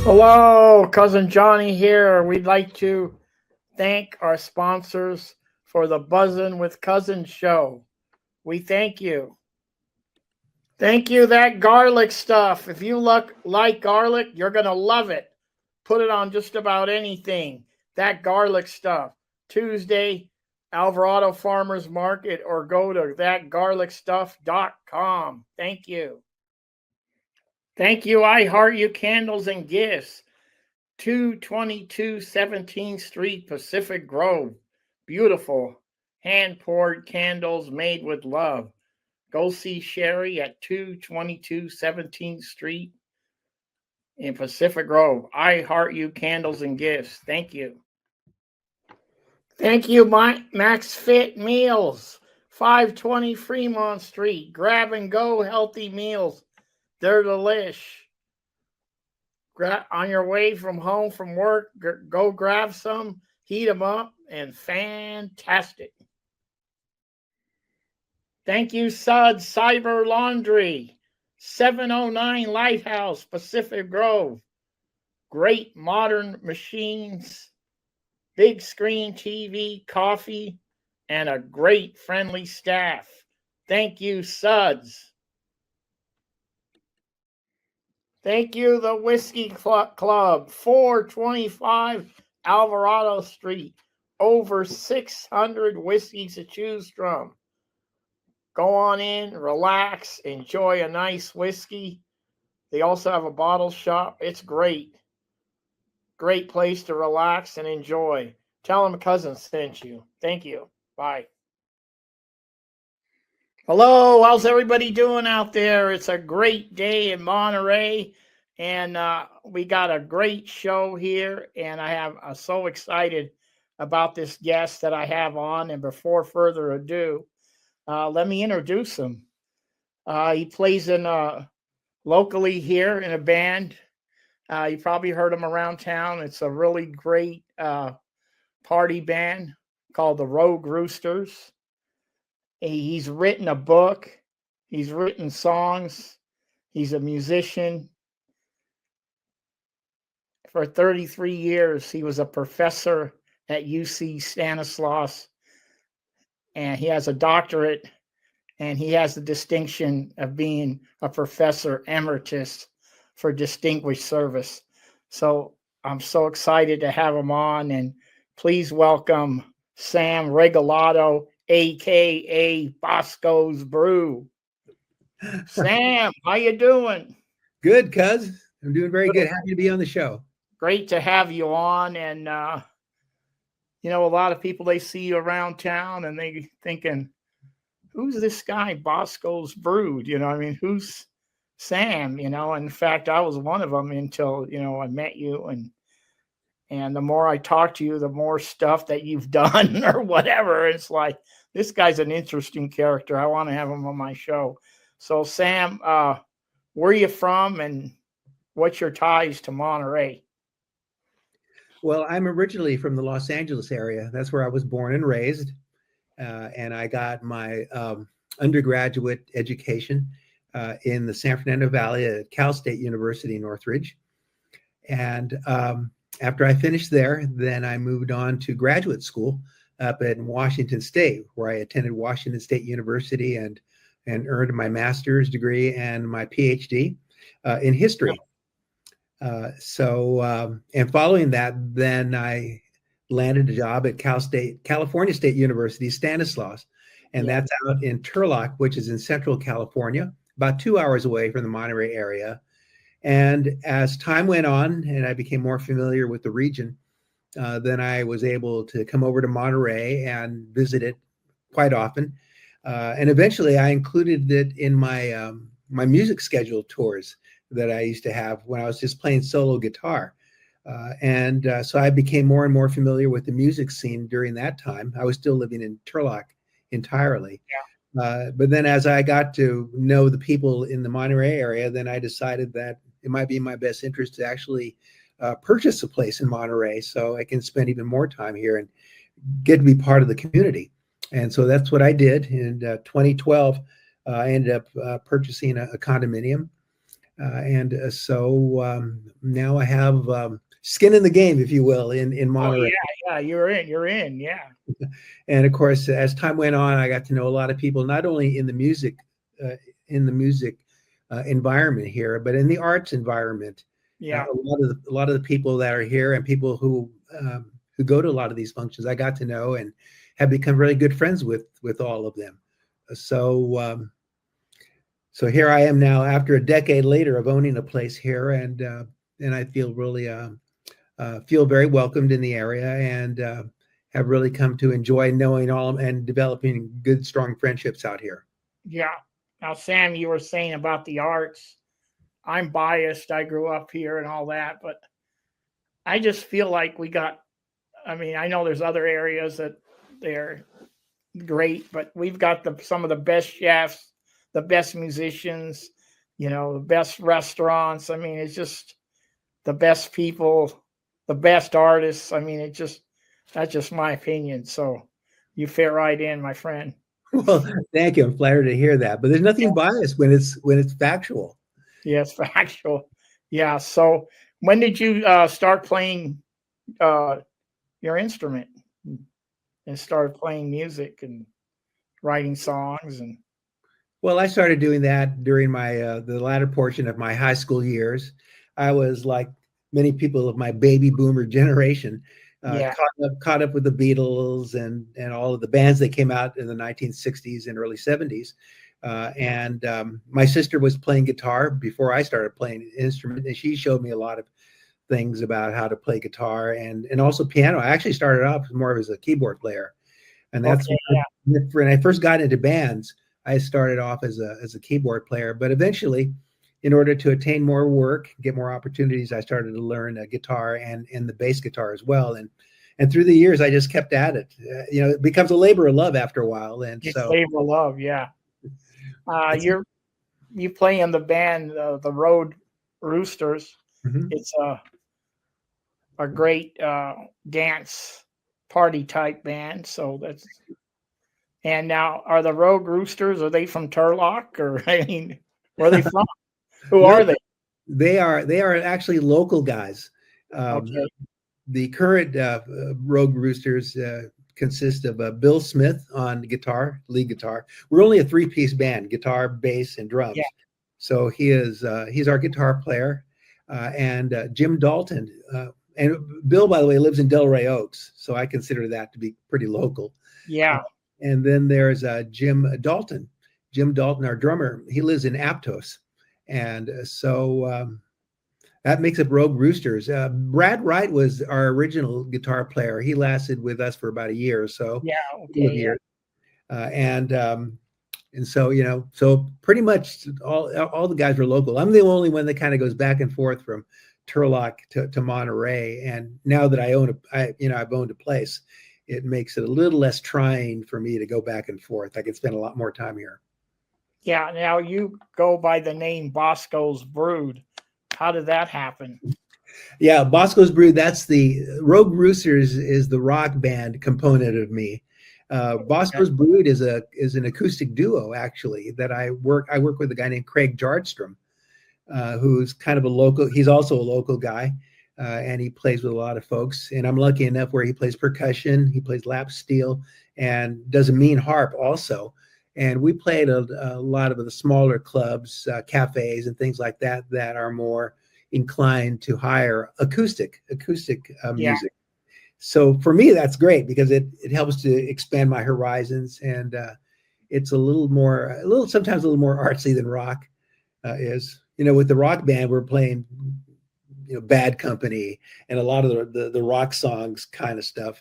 Hello, Cousin Johnny here. We'd like to thank our sponsors for the Buzzin' with Cousins show. We thank you. Thank you, that garlic stuff. If you like garlic, you're going to love it. Put it on just about anything. That garlic stuff. Tuesday, Alvarado Farmers Market, or go to thatgarlicstuff.com. Thank you. Thank you, I Heart You Candles and Gifts. 222 17th Street, Pacific Grove. Beautiful hand poured candles made with love. Go see Sherry at 222 17th Street in Pacific Grove. I Heart You Candles and Gifts. Thank you. Thank you, Max Fit Meals, 520 Fremont Street. Grab and go healthy meals. They're delish. On your way from home from work, go grab some, heat them up, and fantastic. Thank you, Suds Cyber Laundry, 709 Lighthouse, Pacific Grove. Great modern machines, big screen TV, coffee, and a great friendly staff. Thank you, Suds. Thank you, the Whiskey Club, 425 Alvarado Street. Over 600 whiskeys to choose from. Go on in, relax, enjoy a nice whiskey. They also have a bottle shop. It's great. Great place to relax and enjoy. Tell them Cousin sent you. Thank you. Bye. Hello, how's everybody doing out there? It's a great day in Monterey, and we got a great show here, and I'm so excited about this guest that I have on. And before further ado, let me introduce him. He plays in locally here in a band. You probably heard him around town. It's a really great party band called the Red Roosters. He's written a book. He's written songs. He's a musician. For 33 years, he was a professor at UC Stanislaus, and he has a doctorate, and he has the distinction of being a professor emeritus for distinguished service. So I'm so excited to have him on, and please welcome Sam Regalado, a.k.a. Bosco's Brew. Sam, how you doing? Good, cuz. I'm doing very good. Happy to be on the show. Great to have you on. And, a lot of people, they see you around town and they thinking, who's this guy, Bosco's Brew? Who's Sam? In fact, I was one of them until, I met you. And the more I talk to you, the more stuff that you've done or whatever. It's like, this guy's an interesting character. I want to have him on my show. So, Sam, where are you from and what's your ties to Monterey? Well, I'm originally from the Los Angeles area. That's where I was born and raised. And I got my undergraduate education in the San Fernando Valley at Cal State University, Northridge. And after I finished there, then I moved on to graduate school up at Washington State, where I attended Washington State University and earned my master's degree and my PhD in history. And following that, then I landed a job at California State University, Stanislaus, and that's out in Turlock, which is in Central California, about 2 hours away from the Monterey area. And as time went on and I became more familiar with the region, then I was able to come over to Monterey and visit it quite often. And eventually I included it in my my music schedule tours that I used to have when I was just playing solo guitar. So I became more and more familiar with the music scene during that time. I was still living in Turlock entirely. But then as I got to know the people in the Monterey area, then I decided that it might be in my best interest to actually purchase a place in Monterey so I can spend even more time here and get to be part of the community. And so that's what I did. In 2012, I ended up purchasing a condominium Now I have skin in the game, if you will, in Oh Monterey. yeah, you're in, yeah. And of course, as time went on, I got to know a lot of people, not only uh, in the music environment here, but in the arts environment. Yeah, A lot of the people that are here and people who go to a lot of these functions, I got to know and have become really good friends with all of them. So so here I am now, after a decade later of owning a place here, and I feel really feel very welcomed in the area, and have really come to enjoy knowing all and developing good, strong friendships out here. yeah. Now, Sam, you were saying about the arts. I'm biased. I grew up here and all that, but I just feel like we got. I mean, I know there's other areas that they're great, but we've got some of the best chefs, the best musicians, the best restaurants. I mean, it's just the best people, the best artists. I mean, that's just my opinion. So you fit right in, my friend. Well, thank you. I'm flattered to hear that. But there's nothing biased when it's factual. Yes, factual. Yeah. So when did you start playing uh, your instrument and start playing music and writing songs and Well, I started doing that during my the latter portion of my high school years. I was like many people of my baby boomer generation, yeah, caught up with the Beatles and all of the bands that came out in the 1960s and early 70s. My sister was playing guitar before I started playing an instrument, and she showed me a lot of things about how to play guitar and also piano. I actually started off more as a keyboard player, and that's okay, yeah, when I first got into bands. I started off as a keyboard player, but eventually, in order to attain more work, get more opportunities, I started to learn guitar and the bass guitar as well. And through the years, I just kept at it. It becomes a labor of love after a while, and it's so labor of love. Yeah, it's. you play in the band, the Road Roosters. Mhm. It's a great dance party type band. So that's and now are the Road Roosters? Are they from Turlock or I mean, where are they from? Who No, are they? they are actually local guys. Um, Okay, the current Rogue Roosters consist of Bill Smith on guitar, lead guitar. We're only a three-piece band: guitar, bass, and yeah, drums. So he's our guitar player, and Jim Dalton. And Bill, by the way, lives in Delray Oaks, so I consider that to be pretty local. Uh, yeah, and then there's Jim Dalton. Jim Dalton, our drummer, he lives in Aptos, and that makes up Rogue Roosters. Brad Wright was our original guitar player. He lasted with us for about a year or so, yeah. a couple of Okay, yeah, years. And so so pretty much all the guys were local. I'm the only one that kind of goes back and forth from Turlock to Monterey. And now that I've owned a place, it makes it a little less trying for me to go back and forth. I can spend a lot more time here. yeah. Now you go by the name Bosco's Brood. How did that happen? Yeah, Bosco's Brood. That's the Rogue Roosters is the rock band component of me. Okay. Bosco's Brood is an acoustic duo actually that I work with a guy named Craig Jardstrom, who's kind of a local. He's also a local guy, and he plays with a lot of folks. And I'm lucky enough where he plays percussion, he plays lap steel, and does a mean harp also. And we played a lot of the smaller clubs, cafes, and things like that that are more inclined to hire acoustic Yeah, music. So for me, that's great because it helps to expand my horizons, and it's sometimes a little more artsy than rock is. With the rock band, we're playing Bad Company and a lot of the rock songs kind of stuff.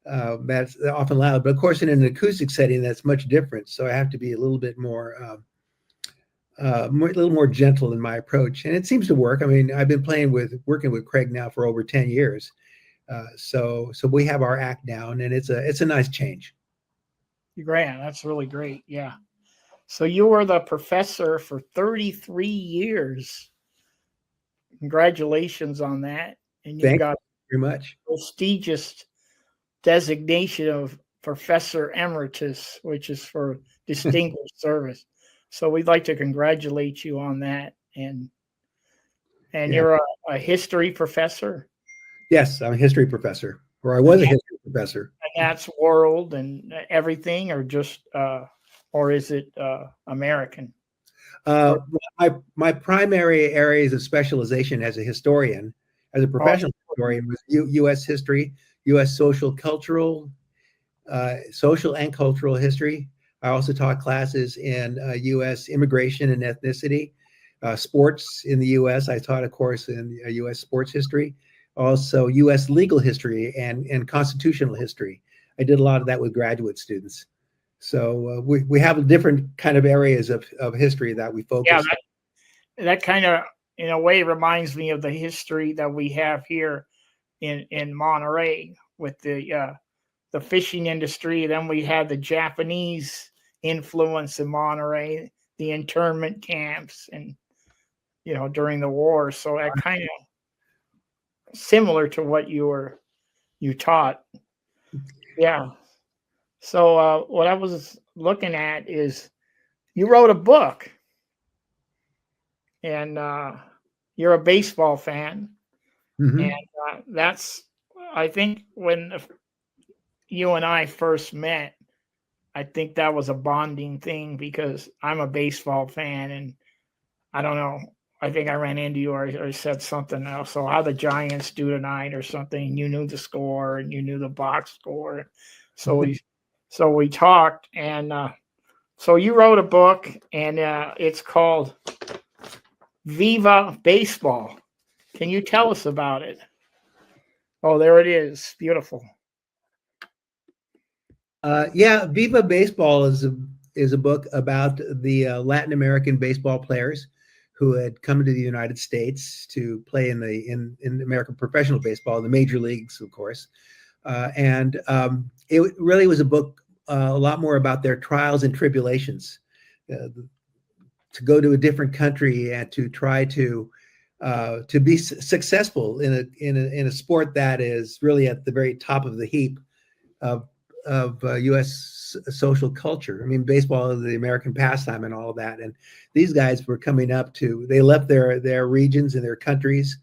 That's often loud, but of course, in an acoustic setting, that's much different. So I have to be a little bit a little more gentle in my approach, and it seems to work. I mean, I've been working with Craig now for over 10 years. So we have our act down, and it's a nice change. Grant. That's really great. Yeah. So you were the professor for 33 years. Congratulations on that. And you Thank got you very much. prestigious designation of professor emeritus, which is for distinguished service. So we'd like to congratulate you on that. And And Yeah. you're a history professor? Yes, I'm a history professor, or I was a history professor. And that's world and everything, or is it American? My primary areas of specialization as a historian, as a Oh, professional historian, was U.S. history, U.S. social and cultural history. I also taught classes in U.S. immigration and ethnicity, sports in the U.S. I taught a course in U.S. sports history, also U.S. legal history and constitutional history. I did a lot of that with graduate students. So we have different kind of areas of history that we yeah, focus. that kind of, in a way, reminds me of the history that we have here in Monterey with the fishing industry. Then we had the Japanese influence in Monterey, the internment camps, and during the war. So that kind of similar to what you taught. Yeah. So what I was looking at is you wrote a book, and you're a baseball fan, and Mhm. that's, I think, when you and I first met. I think that was a bonding thing because I'm a baseball fan, and I don't know. I think I ran into you or said something else. So how the Giants do tonight or something. You knew the score and you knew the box score. So we talked, and so you wrote a book, and it's called Viva Baseball. Can you tell us about it? Oh, there it is. Beautiful. Yeah, Viva Baseball is a book about the Latin American baseball players who had come to the United States to play in American professional baseball, the major leagues, of course. And it really was a book a lot more about their trials and tribulations, to go to a different country and to try to be successful in a sport that is really at the very top of the heap of U.S. social culture. I mean, baseball is the American pastime and all of that. And these guys were coming up they left their regions and their countries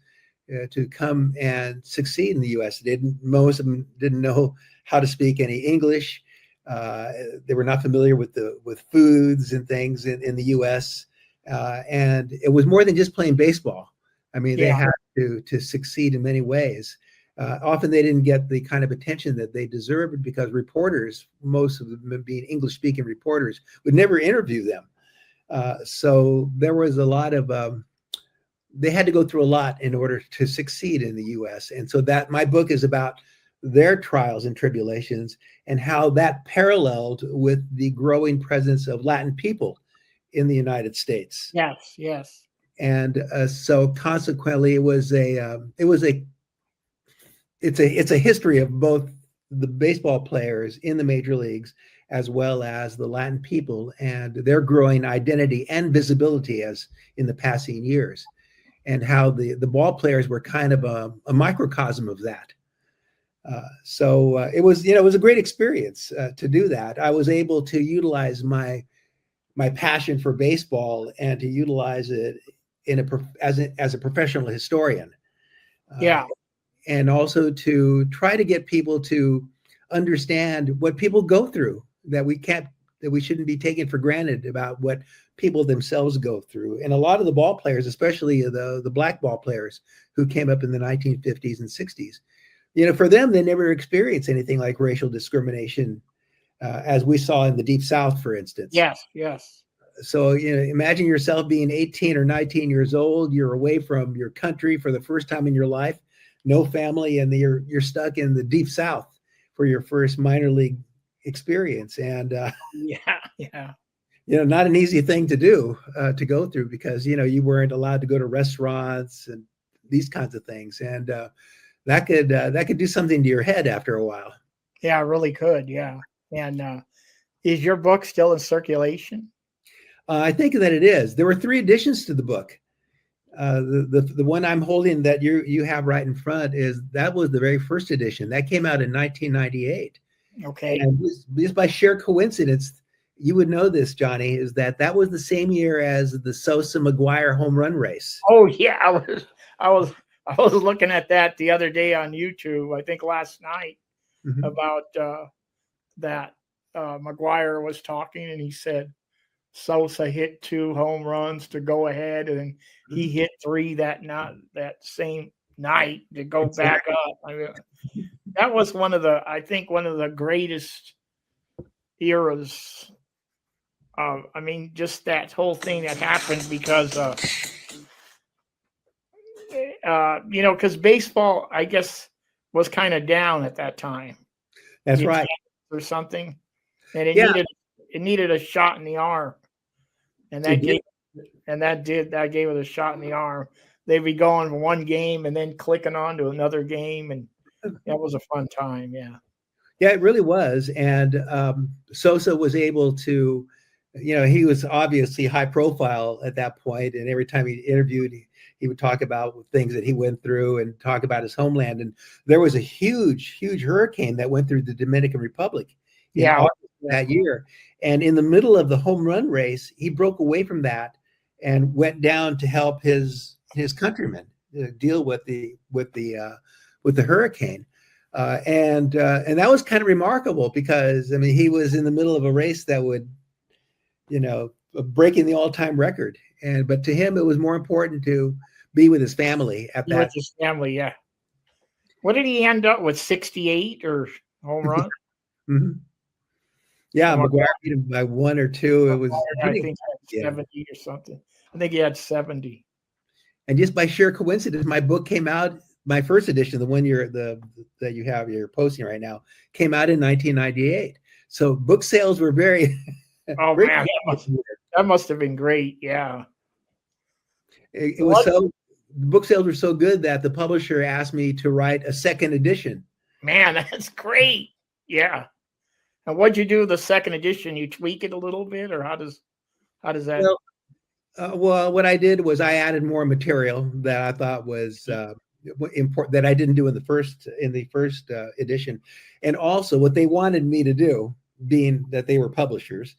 to come and succeed in the U.S. Most of them didn't know how to speak any English. They were not familiar with foods and things in the U.S. And it was more than just playing baseball. I mean, they Yeah. had to succeed in many ways. Often they didn't get the kind of attention that they deserved because reporters, most of them being English-speaking reporters, would never interview them. So there was a lot of they had to go through a lot in order to succeed in the U.S. And so that my book is about their trials and tribulations and how that paralleled with the growing presence of Latin people in the United States. Yes. Yes. And so consequently, it's a history of both the baseball players in the major leagues as well as the Latin people and their growing identity and visibility as in the passing years, and how the ball players were kind of a microcosm of that. So it was a great experience to do that. I was able to utilize my passion for baseball and to utilize it as a professional historian. Yeah. And also to try to get people to understand what people go through that we shouldn't be taking for granted about what people themselves go through. And a lot of the ball players, especially the black ball players who came up in the 1950s and 60s, for them, they never experienced anything like racial discrimination, as we saw in the Deep South, for instance. Yes. Yes. So, imagine yourself being 18 or 19 years old, you're away from your country for the first time in your life, no family, and you're stuck in the Deep South for your first minor league experience. And, Yeah. Yeah. not an easy thing to do, to go through because, you weren't allowed to go to restaurants and these kinds of things. And that could do something to your head after a while. Yeah. Really could. Yeah. And is your book still in circulation? I think that it is. There were 3 editions to the book. The one I'm holding that you have right in front that was the very first edition that came out in 1998. Okay. And just by sheer coincidence, you would know this, Johnny, is that was the same year as the Sosa McGuire home run race. Oh yeah, I was looking at that the other day on YouTube. I think last night Mhm. about that. McGuire was talking, and he said Sosa hit 2 home runs to go ahead, and he hit 3 that same night to go back up. I mean, that was I think one of the greatest eras. I mean, just that whole thing that happened because, because baseball, I guess, was kind of down at that time. That's The right. Yankees or something, and Yeah, it needed a shot in the arm, and it did. that gave it a shot in the arm. They'd be going one game and then clicking on to another game, and that was a fun time. Yeah. Yeah, it really was. And Sosa was able to, he was obviously high profile at that point, and every time he interviewed, he would talk about things that he went through and talk about his homeland. And there was a huge hurricane that went through the Dominican Republic in Yeah. August of that year. And in the middle of the home run race, he broke away from that and went down to help his countrymen deal with the hurricane. And that was kind of remarkable because, I mean, he was in the middle of a race that would, breaking the all-time record. But to him, it was more important to be with his family at that. With his family, yeah. What did he end up with? 68 or home run? Mm-hmm. Yeah, Oh, McGuire beat him by 1 or 2. It was, I think he had 70 or something. I think he had 70. And just by sheer coincidence, my book came out. My first edition, the one that you're posting right now, came out in 1998. So book sales were very. Oh man, that must have been great. Yeah, it was so. The book sales were so good that the publisher asked me to write a second edition. Man, that's great. Yeah. And what'd you do with the second edition? You tweak it a little bit, or how does that? Well, what I did was I added more material that I thought was important that I didn't do in the first edition, and also what they wanted me to do, being that they were publishers,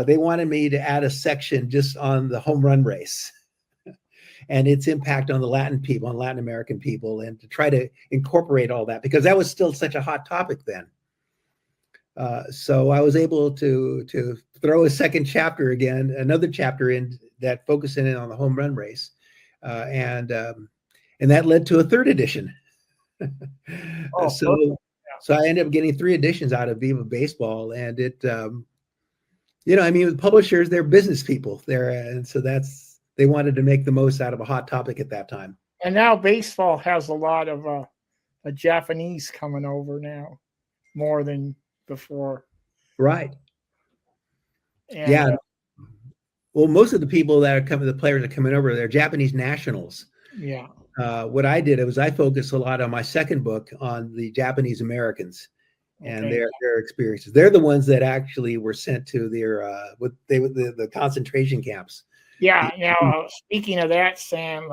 they wanted me to add a section just on the home run race and its impact on the Latin American people, and to try to incorporate all that because that was still such a hot topic then. So I was able to throw a second chapter again, another chapter in that focused in on the home run race, and that led to a third edition. So I ended up getting 3 editions out of Viva Baseball, and it, I mean, with publishers, they're business people there, and so they wanted to make the most out of a hot topic at that time. And now baseball has a lot of a Japanese coming over now, more than before. Right. And, yeah. Well, most of the people that are coming, the players that are coming over, they're Japanese nationals. Yeah. What I did was I focused a lot on my second book on the Japanese Americans and their experiences. They're the ones that actually were sent to the concentration camps. Yeah. Now, speaking of that, Sam,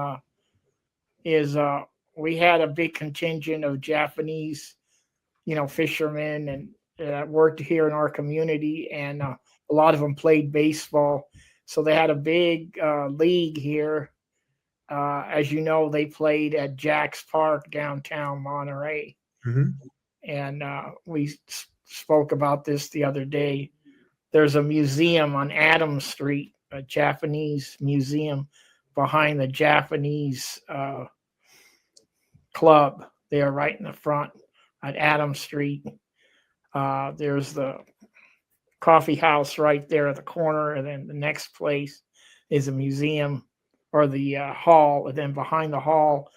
we had a big contingent of Japanese, fishermen and worked here in our community, and a lot of them played baseball. So they had a big league here. As you know, they played at Jack's Park downtown Monterey. Mm-hmm. And we spoke about this the other day. There's a museum on Adams Street, a Japanese museum behind the Japanese club there right in the front at Adams Street. There's the coffee house right there at the corner, and then the next place is a museum or the hall, and then behind the hall,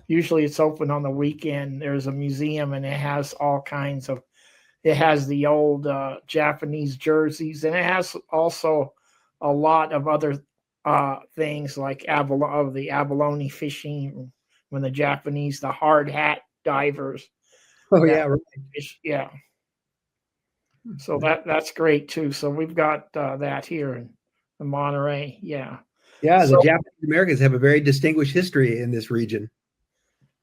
usually it's open on the weekend, there's a museum, and it has all kinds of, it has the old Japanese jerseys, and it has also a lot of other things like the abalone fishing, when the Japanese, the hard hat divers. Oh yeah, right. Yeah. So that's great too. So we've got that here in Monterey. Yeah. Yeah, the Japanese Americans have a very distinguished history in this region.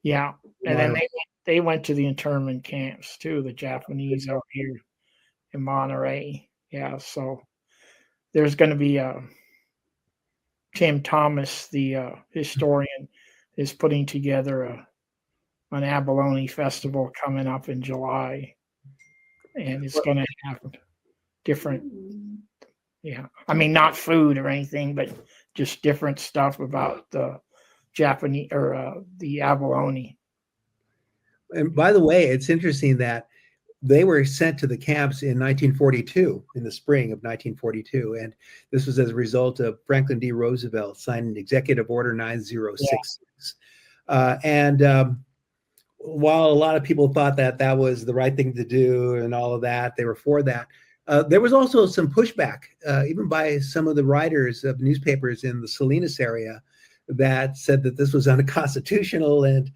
Yeah, and then they went to the internment camps too. The Japanese out here in Monterey. Yeah. So there's going to be Tim Thomas, the historian, is putting together an abalone festival coming up in July, and it's going to have different, yeah. I mean, not food or anything, but just different stuff about the Japanese or the abalone. And by the way, it's interesting that they were sent to the camps in 1942, in the spring of 1942. And this was as a result of Franklin D. Roosevelt signing Executive Order 9066. While a lot of people thought that that was the right thing to do and all of that, they were for that. There was also some pushback, even by some of the writers of newspapers in the Salinas area, that said that this was unconstitutional and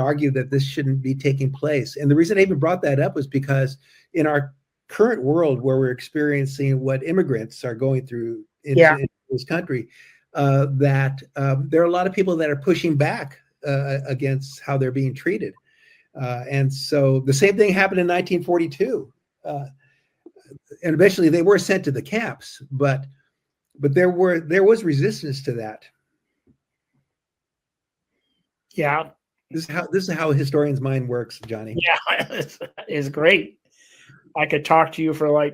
argued that this shouldn't be taking place. And the reason I even brought that up was because in our current world, where we're experiencing what immigrants are going through in this country, that there are a lot of people that are pushing back against how they're being treated. And so the same thing happened in 1942. And eventually they were sent to the camps, but there was resistance to that. Yeah. This is how a historian's mind works, Johnny. Yeah, it's great. I could talk to you for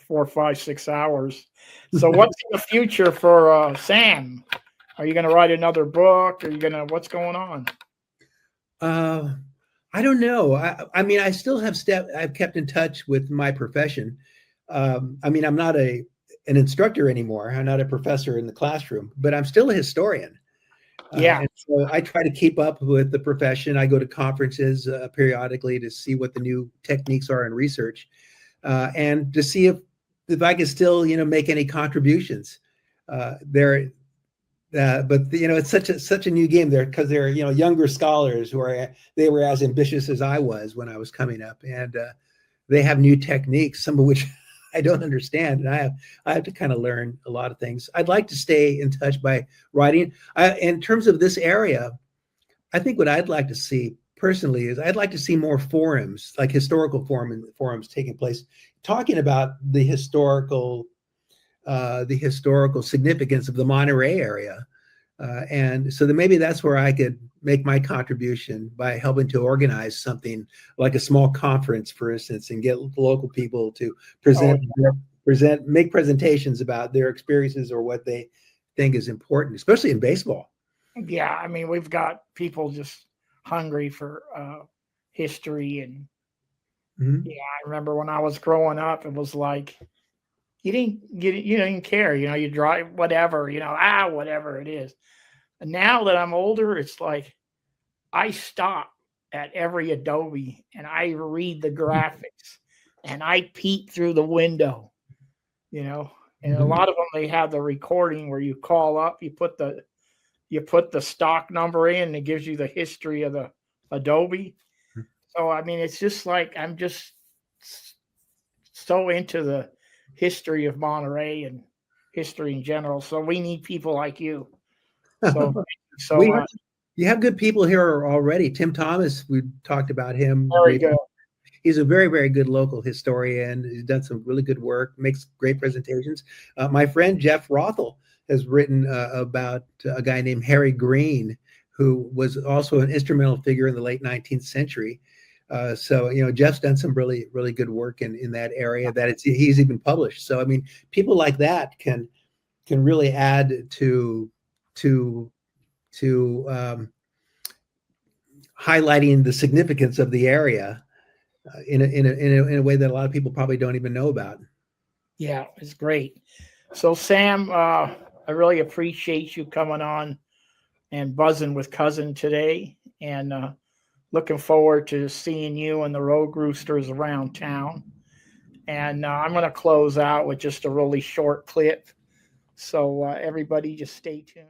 4, 5, 6 hours. So what's in the future for Sam? Are you going to write another book? What's going on? I don't know. I mean, I still I've kept in touch with my profession. I mean, I'm not an instructor anymore. I'm not a professor in the classroom, but I'm still a historian. And so I try to keep up with the profession. I go to conferences periodically to see what the new techniques are in research, and to see if I can still, make any contributions. But it's such a new game there, because they're younger scholars who they were as ambitious as I was when I was coming up, and they have new techniques, some of which I don't understand, and I have to kind of learn a lot of things. I'd like to stay in touch by writing. In terms of this area, I think what I'd like to see personally is I'd like to see more forums, like historical forums taking place, talking about the historical significance of the Monterey area. And so that maybe that's where I could make my contribution by helping to organize something like a small conference, for instance, and get local people to make presentations about their experiences or what they think is important, especially in baseball. Yeah, I mean, we've got people just hungry for history, and I remember when I was growing up, it was like you didn't care, you drive whatever, whatever it is. And now that I'm older, it's like I stop at every Adobe and I read the graphics and I peek through the window, and a lot of them, they have the recording where you call up, you put the stock number in, and it gives you the history of the Adobe. So, I mean, it's just like, I'm just so into the history of Monterey and history in general. So we need people like you. So you have good people here already. Tim Thomas, we talked about him. Very good. He's a very, very good local historian. He's done some really good work, makes great presentations. My friend Jeff Rothel has written about a guy named Harry Green, who was also an instrumental figure in the late 19th century. So, Jeff's done some really, really good work in that area that he's even published. So, I mean, people like that can really add to highlighting the significance of the area in a way that a lot of people probably don't even know about. Yeah, it's great. So, Sam, I really appreciate you coming on and buzzing with Cousin today, and looking forward to seeing you and the Red Roosters around town. And I'm going to close out with just a really short clip. So everybody just stay tuned.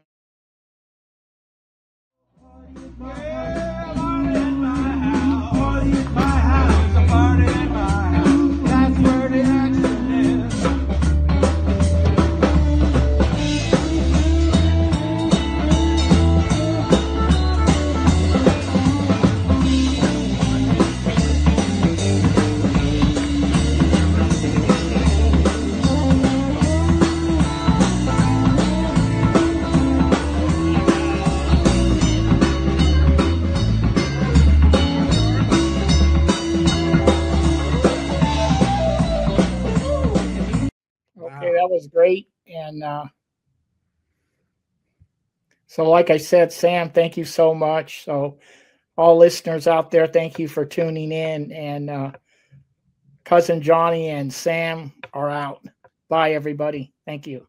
Okay, that was great. And so, like I said, Sam, thank you so much. So, all listeners out there, thank you for tuning in. And Cousin Johnny and Sam are out. Bye, everybody. Thank you.